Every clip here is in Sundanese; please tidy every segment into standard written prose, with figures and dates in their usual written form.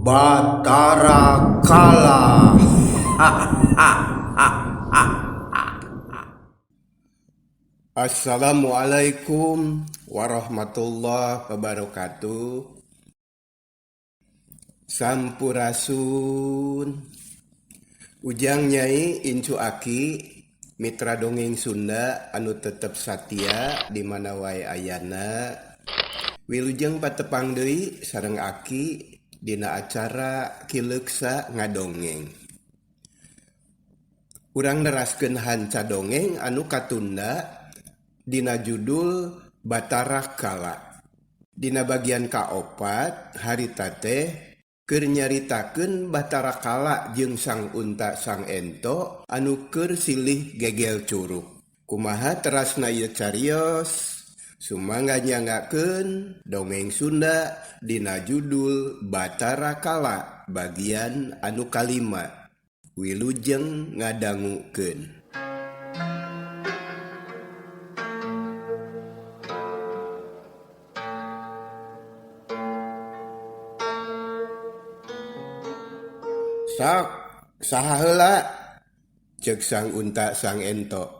Batara Kala. Assalamualaikum warahmatullahi wabarakatuh. Sampurasun. Ujang Nyai Incu Aki, mitra dongeng Sunda anu tetep satia di mana wae ayana. Wilujeng patepang deui sareng Aki dina acara Kileuksa Ngadongeng. Urang neraskeun hanca dongeng anu katunda dina judul Batara Kala. Dina bagian kaopat harita teh keur nyaritakeun Batara Kala jeung Sang Unta Sang Ento anu keur silih gegel curug. Kumaha terasna ieu carios? Sumangga nyangakeun dongeng Sunda dina judul Batara Kala bagian anu kalima. Wilujeng ngadangukeun. Sok, saha heula? Ceuk Sang Unta Sang Ento.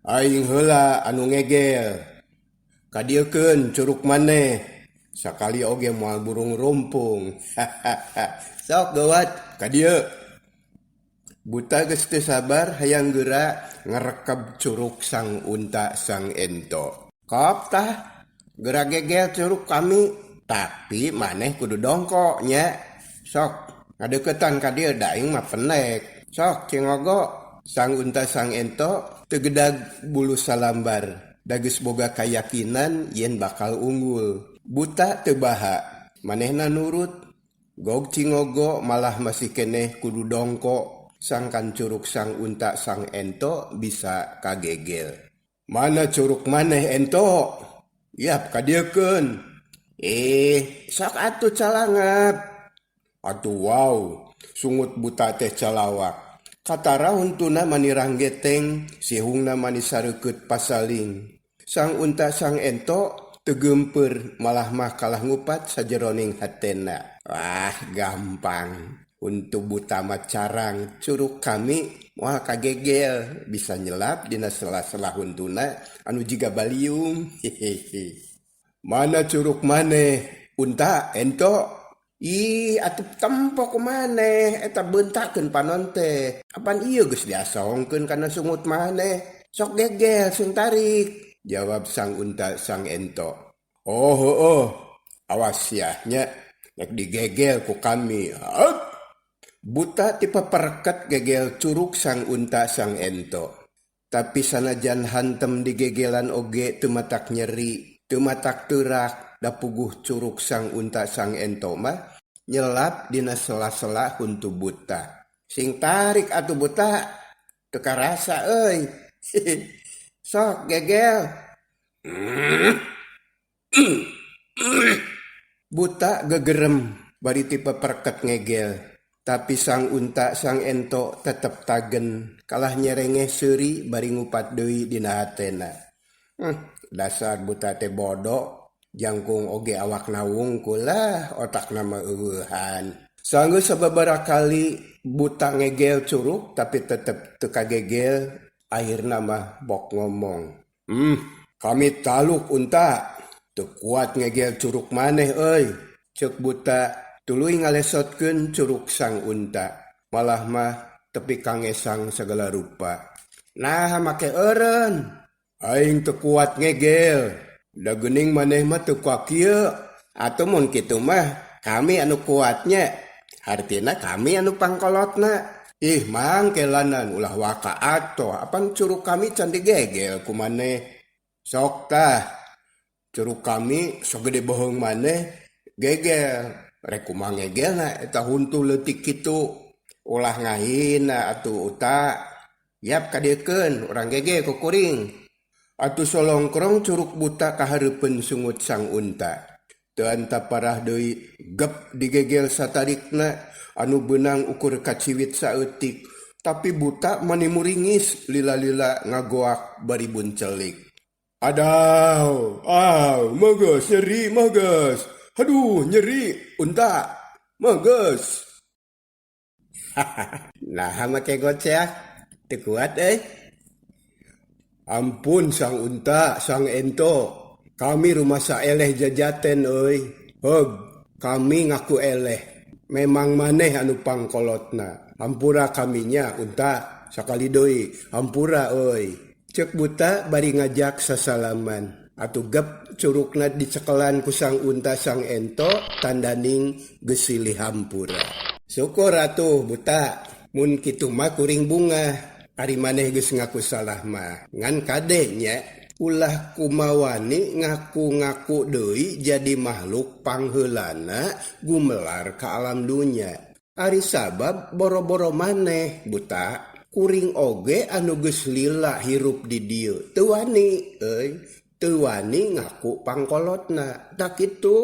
Aing heula anu ngegel. Kadiekeun curug maneh. Sakali oge moal burung rumpung. Sok gawat kadieu. Buta geus teu sabar hayang geura ngarekeb curug Sang Unta Sang Ento. Kop tah, geura gegel curug kami, tapi maneh kudu dongko nya. Sok ngadeuketan ka dieu da aing mah pendek. Sok cengogo. Sang Unta Sang Ento tegedag bulu salambar. Da geus boga kayakinan yen bakal unggul. Buta teu baha, manehna nurut. Gog cingogo malah masih keneh kudu dongko. Sangkan curug Sang Unta Sang Ento bisa kagegel. Mana curug maneh Ento? Yap kadiekeun. Sok atuh calangap. Atuh wow, sungut buta teh calawak. Katara huntuna manirang geteng, sihungna mani sareukeut pasaling. Sang Unta Sang Ento tegempeur malah mah kalah ngupat sajeroning hatena. Wah, gampang. Untuk buta mah carang curug kami moal kagegel bisa nyelap dina sela-sela huntuna anu jiga baliung. Mana curug maneh? Unta Ento? Atuh tempo kumaneh eta beuntakeun panon teh. Apan ieu geus diasongkeun kana sungut maneh. Sok gegel sing tarik, jawab Sang Unta Sang Ento. Oh, awas ya nya nek digegel ku kami. Buta tipe pereket gegel curug Sang Unta Sang Ento. Tapi sanajan hantem digegelan oge teu matak nyeri, teu matak teurak, da puguh curug Sang Unta Sang Ento mah nyelap dina sela-sela huntu buta. Sing tarik atuh buta, teu karasa euy. Sok gegel. Buta gegerem bari tipe perket ngegel. Tapi Sang Unta Sang Ento tetep tagen, kalah nyerengeh seuri bari ngupat deui dina hatena. Dasar buta teh bodoh, jangkung oge awak nawungkul lah, otak nama eueuhan. Sanggeus sababaraha kali buta ngegel curug tapi tetep teu kagegel, akhirna mah bok ngomong. Kami taluk Unta, teu kuat ngegel curug maneh euy. Ceuk buta tuluy ngalesotkeun curug Sang Unta. Malah mah tepi kangesang segala rupa. Nah make eureun. Aing teu kuat ngegel. Da geuning maneh mah teu kuat kieu. Atuh mun kitu mah kami anu kuatnya. Hartina kami anu pangkolotna. Mangkelanan ulah waka atoh. Apan curug kami can digegel ku maneh. Sok tah. Curug kami sok gede bohong maneh gegel. Rek kumaha ngegelna eta huntu leutik kitu. Ulah ngahina atuh uta. Yap kadiekeun urang gegel ku kuring. Atuh solongkrong curug buta kahareupeun sungut Sang Unta. Teu anta parah deui gep digegel satarikna anu beunang ukur kaciwit saeutik. Tapi buta mani muringis lila-lila ngagoak bari buncelik. Adaw, magas, nyeri magas. Aduh, nyeri, unta. Magus. Nah, make goceh. Teu kuat Ampun sang unta, sang ento. Kami rumah saeleh jajaten euy. Hog, kami ngaku eleh. Memang maneh anu pangkolotna. Hampura kaminya unta sakali deui. Hampura euy. Cek buta bari ngajak sasalaman. Atuh gep curugna dicekelan ku sang unta sang ento tandaning geus silih hampura. Syukur atuh buta. Mun kitu mah kuring bunga. Ari maneh geus ngaku salah mah. Ngan kadenya ulah kumawani ngaku-ngaku deui jadi makhluk pangheulana gumelar ka alam dunya. Ari sabab boro-boro maneh buta. Kuring oge anu geus lila hirup di dieu. Teu wani teu wani ngaku pangkolotna. Tak kitu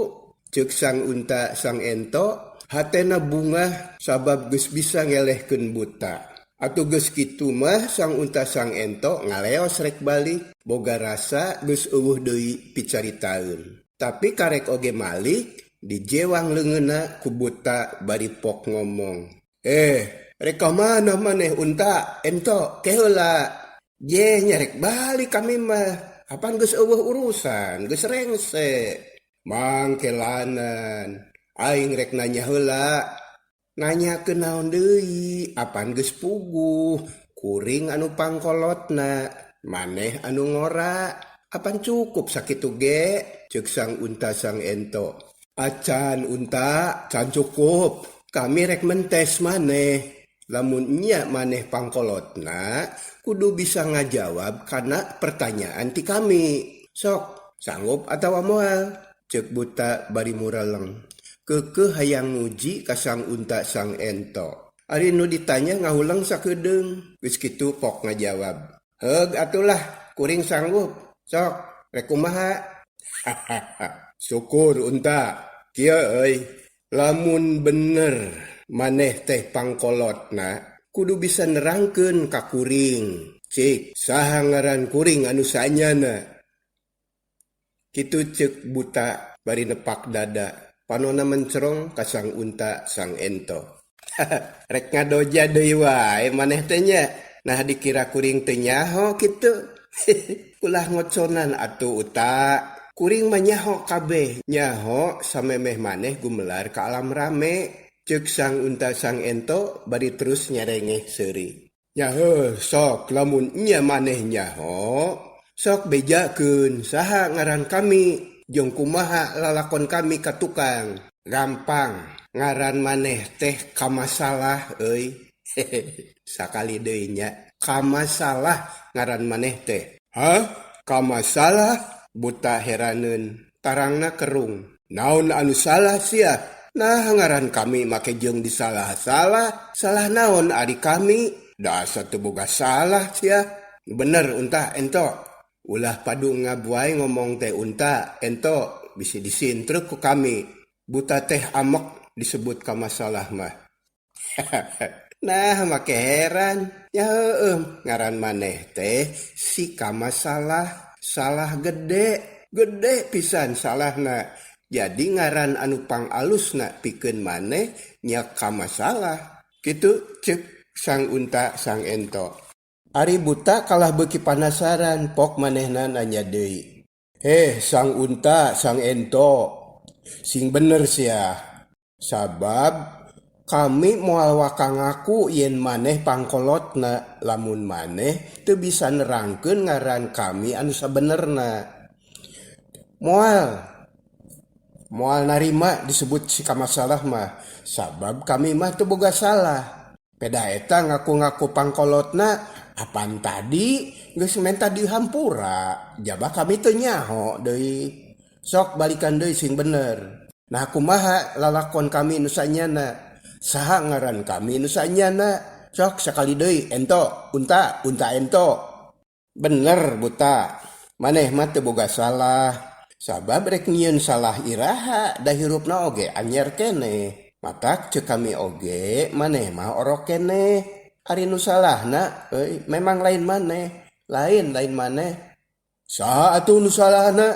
ceuk sang unta sang ento hatena bunga sabab geus bisa ngelehkeun buta. Atuh geus kitu mah sang unta sang ento ngaleos rek balik. Boga rasa geus eueuh deui picaritaeun. Tapi karek oge malik dijewang leungeunna ku buta bari pok ngomong. Rek ka mana maneh unta ento keheula. Je nyarek balik kami mah. Apan geus eueuh urusan, geus rengse. Mangkelanan. Aing rek nanya heula. Nanya ke naon deui, apan geus puguh. Kuring anu pangkolotna, maneh anu ngora. Apan cukup sakitu ge? Ceuk sang unta sang ento. Acan unta, can cukup. Kami rek mentes maneh. Lamun nya maneh pangkolotna, kudu bisa ngajawab kana pertanyaan ti kami. Sok, sanggup atawa moal? Ceuk buta bari mureleng. Keukeuh hayang nguji ka sang unta sang ento. Ari nu ditanya ngahulang sakedeung. Geus kitu pok ngajawab. Heug atulah, kuring sanggup. Sok, rek kumaha? Syukur unta. Kieu euy, lamun bener maneh teh pangkolotna, kudu bisa nerangkeun ka kuring. Cik, saha ngaran kuring anu saanyana? Kitu ceuk buta bari nepak dada. Panona mencerong ka sang unta sang ento. Rek ngadoja deui wae maneh teh nya. Nah dikira kuring teu nyaho kitu. Ulah ngoconan atuh uta. Kuring mah nyaho kabeh. Nyaho samemeh maneh gumelar ka alam rame. Ceuk sang unta sang ento bari terus nyarengeh seuri. Nyaho sok lamun nya maneh nyaho. Sok bejakeun saha ngaran kami. Jong kumaha lalakon kami ka tukang. Gampang. Ngaran maneh teh Kamasalah euy. Sakali deui nya. Kamasalah ngaran maneh teh. Hah? Kamasalah? Buta heraneun. Tarangna kerung. Naon anu salah sia? Nah ngaran kami make jeung disalah-salah. Salah naon ari kami? Dasar teu boga salah sia. Bener unta ento. Ulah padu ngabuai ngomong teh unta ento bisi disintruk ku kami. Buta teh amek disebut Kamasalah mah. Nah make heran. Ya ngaran maneh teh si Kamasalah. Salah gede. Gede pisan salahna. Jadi ngaran anu pangalusna pikeun maneh nya Kamasalah. Kitu ceuk sang unta sang ento. Ari buta kalah beuki panasaran pok manehna nanya deui. Sang unta sang ento. Sing bener sia. Sabab kami moal waka ngaku yen maneh pangkolotna lamun maneh teu bisa nerangkeun ngaran kami anu sabenerna. Moal narima disebut si Kamasalah mah. Sabab kami mah teu boga salah. Peda eta ngaku-ngaku pangkolotna. Apan tadi geus menta dihampura. Jabah kami teu nyaho deui. Sok balikan deui sing bener. Nah kumaha lalakon kami nu saanyana? Saha ngaran kami nu saanyana? Sok sakali deui ento, unta ento. Bener buta. Maneh mah teu boga salah. Sabab rek nyieun salah iraha da hirupna oge anyar keneh. Matak ceuk kami oge maneh mah orok keneh. Hari nu salahna memang lain maneh. Lain maneh. Saha atuh nu salahna?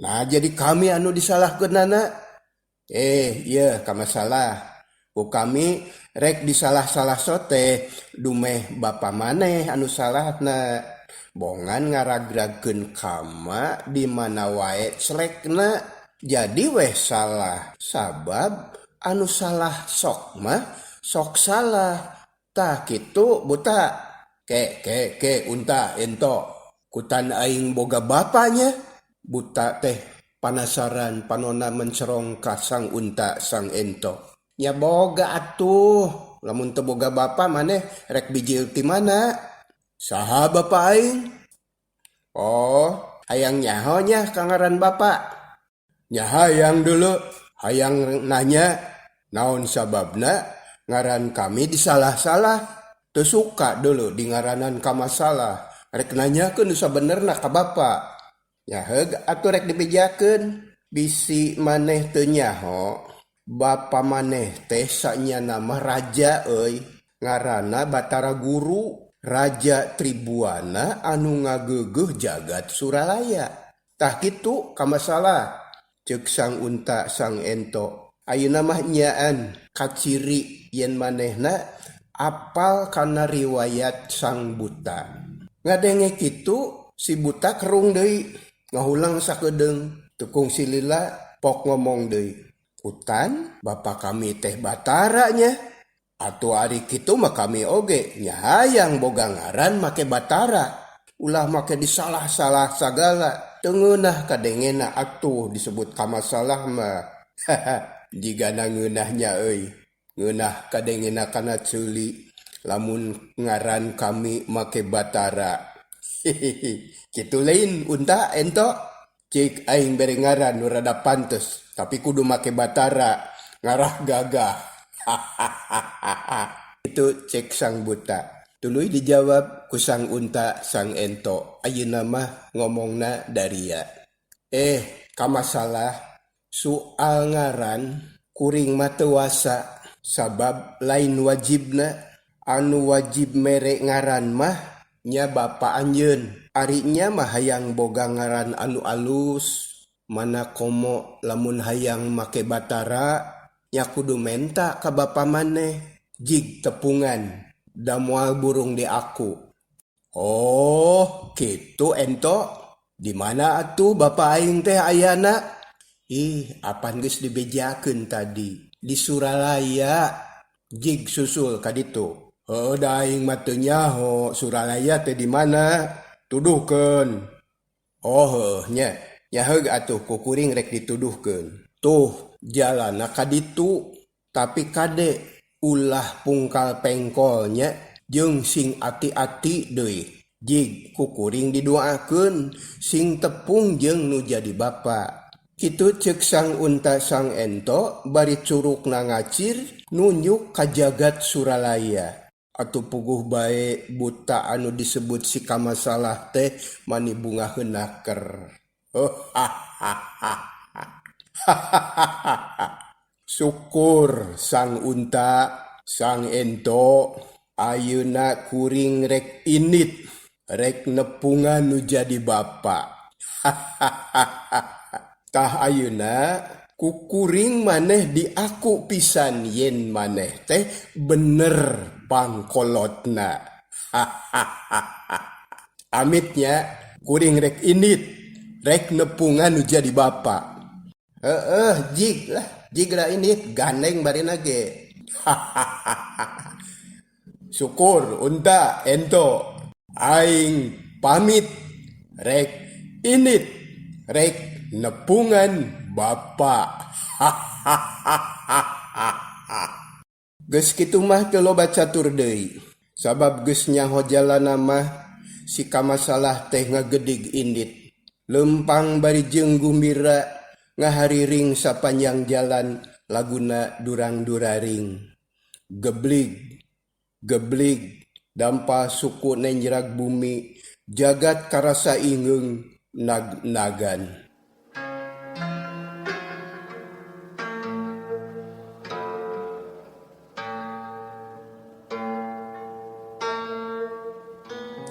Nah jadi kami anu disalahkeunana. Iya, ka masalah. Ku kami rek disalah-salah sote, dumeh bapa maneh anu salahna. Bongan ngaragrageun kama di mana wae celekna. Jadi weh salah. Sabab anu salah sok mah sok salah. Tah kitu buta. Ke unta ento. Kutan aing boga bapanya. Buta teh panasaran panona mencerong ka sang unta sang ento. Ya boga atuh. Lamun teu boga bapa maneh rek bijil ti mana? Saha bapa aing? Oh, hayang nyahonya kangaran bapak. Nyahayang dulu, hayang nanya, naon sababna ngaran kami disalah-salah. Teu suka dulu di ngaranan ka masalah. Rek nanyakeun nu sabenerna ka bapak. Nyaheug atuh rek dibejakeun. Bisi maneh teu nyaho. Bapa maneh teh sanya nama raja euy. Ngaranna Batara Guru. Raja Tribuana anu ngageugeuh jagat Suralaya. Tah kitu ka masalah. Ceuk sang unta sang ento. Ayeuna mah nyaan kaciri yen manehna apal kana riwayat sang buta. Ngadenge kitu si buta kerung deui, ngahulang sakedeung. Tukung si lila pok ngomong deui. Hutan bapa kami teh Batara nya. Atuh ari kitu mah kami oge nya hayang boga ngaran make Batara. Ulah make disalah-salah sagala. Teungeunah kadengena atuh disebut ka masalah mah. Jigana ngeunahnya euy. Ngeunah kadengena kana ceuli. Lamun ngaran kami make Batara. Kitu lain unta ento. Cik aing bere ngaran nu rada pantes. Tapi kudu make Batara. Ngarah gagah. Itu cek sang buta. Tuluy dijawab ku sang unta sang ento. Ayeuna mah ngomongna daria. Ka masalah soal ngaran kuring mah teu wasa. Sabab lain wajibna. Anu wajib mere ngaran mah nya bapa anjeun. Ari nya mah hayang boga ngaran anu alus. Mana komo lamun hayang make Batara. Nya kudu menta ka bapa maneh jig tepungan da moal burung di aku. Oh, kitu ento. Di mana atuh bapa aing teh ayana? Apan geus dibejakeun tadi di Suralaya. Jig susul ka ditu. Da aing mah teu nyaho Suralaya teh di mana? Tuduhkeun. Oh, nya nyaheug atuh ku kuring rek dituduhkeun. Tuh jalanna ka ditu tapi kade ulah pungkal pengkolnya jeung sing ati-ati deui jig kukuring didoakeun sing tepung jeung nu jadi bapa. Kitu ceuk sang unta sang ento bari curugna ngacir nunjuk ka jagat Suralaya. Atuh puguh bae buta anu disebut si kamasalah teh mani bunga heunaker. Syukur sang unta, sang ento, ayeuna kuring rek init, rek nepungan nu jadi bapa. Tah ayeuna ku kuring maneh di aku pisan yen maneh teh bener pangkolotna. Amitnya kuring rek init, rek nepungan nu jadi bapa. Jig lah ini gandeng barina ge. Syukur unta ento aing pamit rek init rek nepungan bapa. Geus kitu mah teu loba catur deui. Sabab geus nyaho jalana mah si kamasalah teh ngagedig indit. Lempang bari jeung gumbira ngahariring sapanjang jalan laguna durang-duraring. Geblig, geblig, dampa suku nenjrak bumi, jagat karasa ingeung nag-nagan.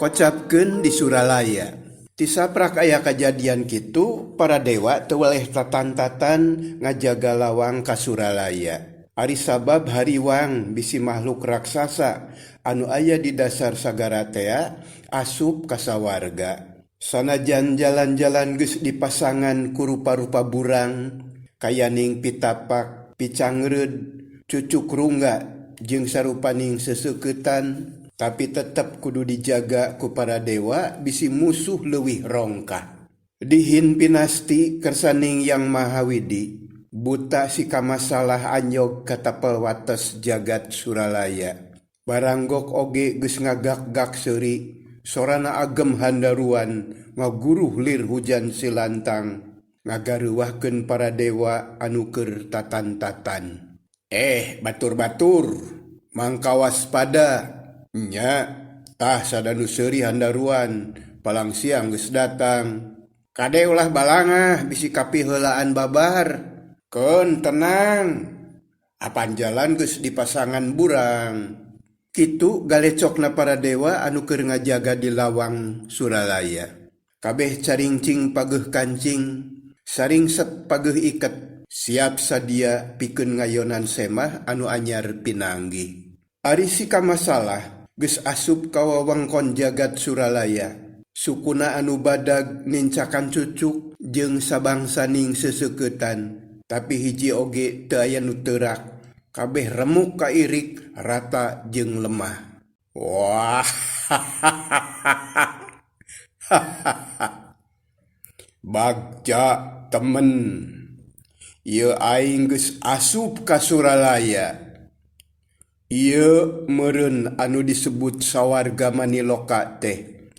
Kocapkeun di Suralaya. Tisaprak aya kajadian kitu para dewa teu waleh tatan-tatan ngajaga lawang ka Suralaya. Ari sabab hariwang bisi makhluk raksasa anu aya di dasar sagara tea asup ka sawarga. Sanajan jalan-jalan geus dipasangan ku rupa-rupa burang kayaning pitapak, picangreud, cucuk rungga jeung sarupaning seseuketan, tapi tetep kudu dijaga ku para dewa bisi musuh leuwih rongkah. Dihin pinasti kersaning Yang Mahawidi, buta si kamasalah anyog katapel wates jagat Suralaya. Baranggok oge geus ngagak-gak seuri, sorana agem handaruan ngaguruh lir hujan silantang, ngagaruwahkeun para dewa anu keur tatan-tatan. Batur-batur, mangka waspada. Nya, tah sadanu seuri handaruan, palang siang geus datang. Kade ulah balangah bisi kapi heulaan babar. Keun tenang, apan jalan geus dipasangan burang. Kitu galecokna para dewa anu keur ngajaga di lawang Suralaya. Kabeh caringcing pageuh kancing, saring set pageuh iket, siap sadia pikeun ngayonan semah anu anyar pinanggih. Ari si kamasalah geus asup ka wewengkon jagat Suralaya. Sukuna anu badag nincakan cucuk jeung sabangsaning seseuketan, tapi hiji oge teu aya nu teurak. Kabeh remuk kairik, rata jeung lemah. Wah. Bagja temen, ieu aing geus asup ka Suralaya. Ieu meureun anu disebut sawarga Maniloka teh.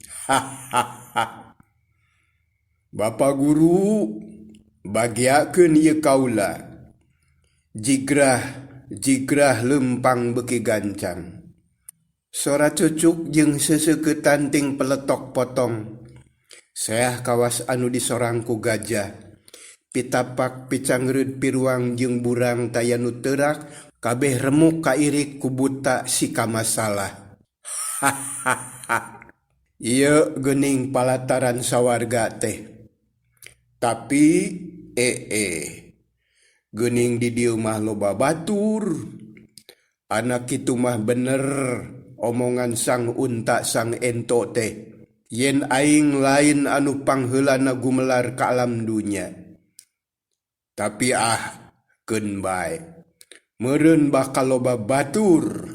Bapa guru, bagiakeun ieu kaula. Jigrah lempang beki gancang. Sora cucuk jeung seseuketan ting peletok potong. Seah kawas anu disorang ku gajah. Pitapak, picangreud, piruang jeung burang taya nu teurak, kabeh remuk kairik ku buta si kamasalah. Ieu geuning palataran sawarga teh. Tapi geuning di dieu mah loba batur. Anak kitu mah bener omongan sang unta sang ento teh. Yen aing lain anu pangheulana gumelar ka alam dunya. Tapi keun bae. Meureun bakal loba batur.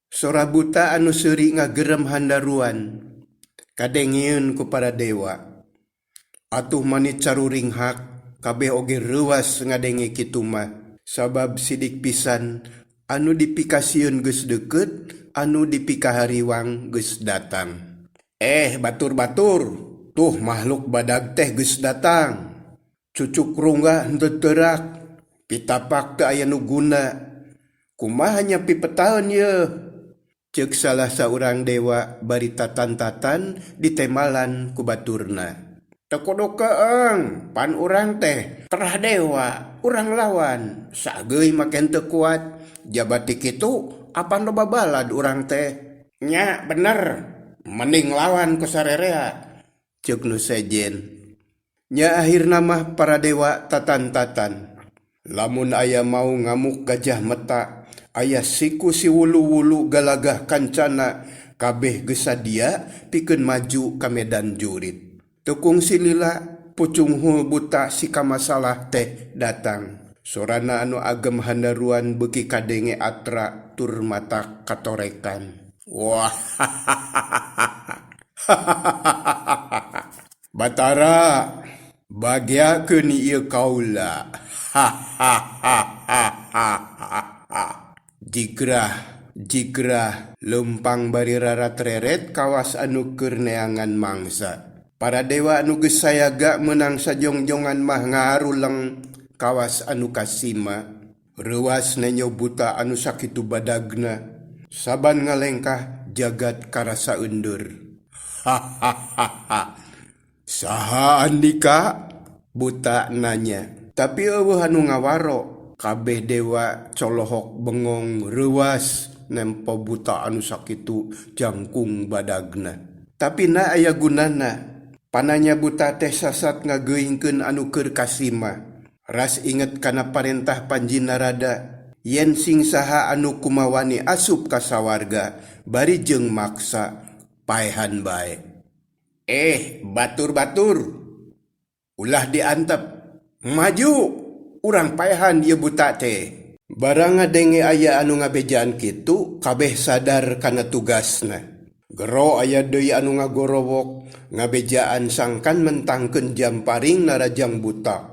Sora buta anu seuri ngagerem handaruan, kadengieun ku para dewa. Atuh manit caruring hak, kabeh oge reuwas ngadenge kitu mah. Sabab sidik pisan, anu dipikasieun geus deukeut, anu dipikahariwang geus datang. Batur-batur, tuh makhluk badag teh geus datang. Cucuk rungga henteu teurak, pitapak teu aya nu guna. Kumaha nyapi petaheun ye? Ceuk salah saurang dewa bari tatan-tatan ditemalan ku baturna. Teu kudu keeng, pan urang teh terah dewa, urang lawan. Sageui make teu kuat, jabati kitu apan loba balad urang teh. Nya bener, mending lawan ku sarerea, ceuk nu sejen. Nya akhirna mah para dewa tatan-tatan. Lamun aya mau ngamuk gajah meta, aya siku si wulu-wulu galagah kancana, kabeh geus sadia pikeun maju ka medan jurit. Tukung silila pucung hul buta si kamasalah teh datang. Sorana anu agem handaruan beuki kadenge atra tur mata katorekan. Wah. Batara, bagiakeun ieu kaula. Jigrah lempang bari rarat-reret kawas anu keur neangan mangsa. Para dewa anu geus sayaga meunang sajongjongan mah ngaharuleng kawas anu kasima. Reuwas nenyo buta anu sakitu badagna. Saban ngalengkah jagat karasa undur. Saha andika? Buta nanya. Tapi eueuh anu ngawaro. Kabeh dewa colohok bengong reuwas. nempo buta anu sakitu jangkung badagna. Tapi na aya gunana, pananya buta teh sasat ngageuingkeun anu keur kasima. Ras inget kana parentah Panji Narada, yen sing saha anu kumawani asup ka sawarga, bari jeung maksa, paehan bae. Batur-batur, ulah diantep, maju, urang paehan ieu buta teh. Barang ngadenge aya anu ngabejaan kitu, kabeh sadar kana tugasna. Gero aya deui anu ngagorowok, ngabejaan sangkan mentangkeun jamparing narajang buta.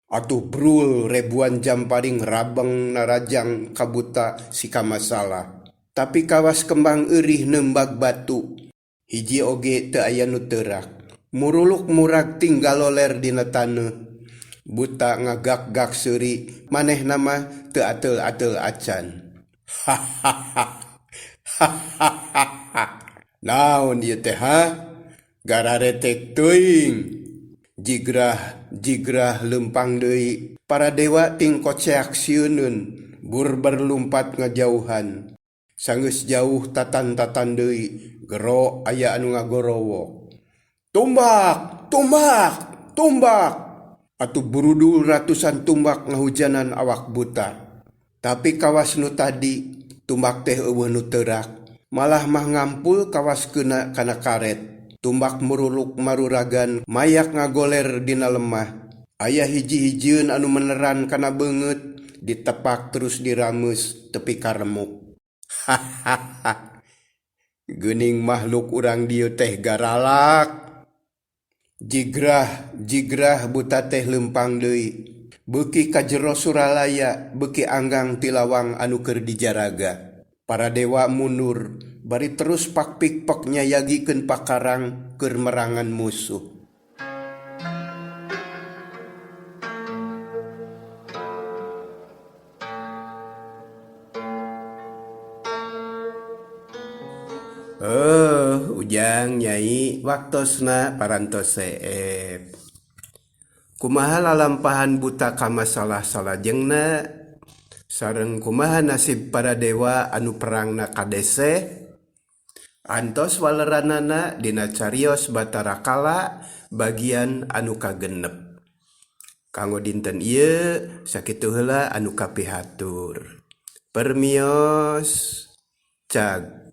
Atuh brul ribuan jamparing rabeng narajang kabuta sika masalah. Tapi kawas kembang eurih nembag batu, hiji oge teu aya nu teurak. Muruluk murag tinggal loler dina taneuh. Buta ngagak-gak seuri, maneh nama teu ateul-ateul acan. Naon ieu teh ha? Gararetek teuing. Jigrah lempang deui. Para dewa ting koceak sieuneun, bur berlumpat ngajauhan. Sanggeus jauh tatan-tatan deui, gero aya anu ngagorowok. Tumbak, tumbak, tumbak. Atuh burudul ratusan tumbak ngahujanan awak buta. Tapi kawas nu tadi, tumbak teh eueuh nu teurak. Malah mah ngampul kawas kana karet. Tumbak muruluk maruragan, mayak ngagoler dina lemah. Aya hiji-hijieun anu meneran kana beungeut, ditepak terus dirameus tepi karemuk. Geuning makhluk urang dieu teh garalak. Jigrah buta teh lempang deui. Beuki ka jero Suralaya, beuki anggang tilawang anu keur dijaraga. Para dewa mundur, bari terus pakpik-pek nyayagikeun pakarang keur merangan musuh. Ujang Nyai waktosna parantos seep. Kumaha lalampahan buta ka masalah salajengna, sareng kumaha nasib para dewa anu perangna kadese, antos waleranana dina carios Batara Kala bagian anu kagenep. Kanggo dinten ieu sakitu heula anu kapihatur. Permios cag.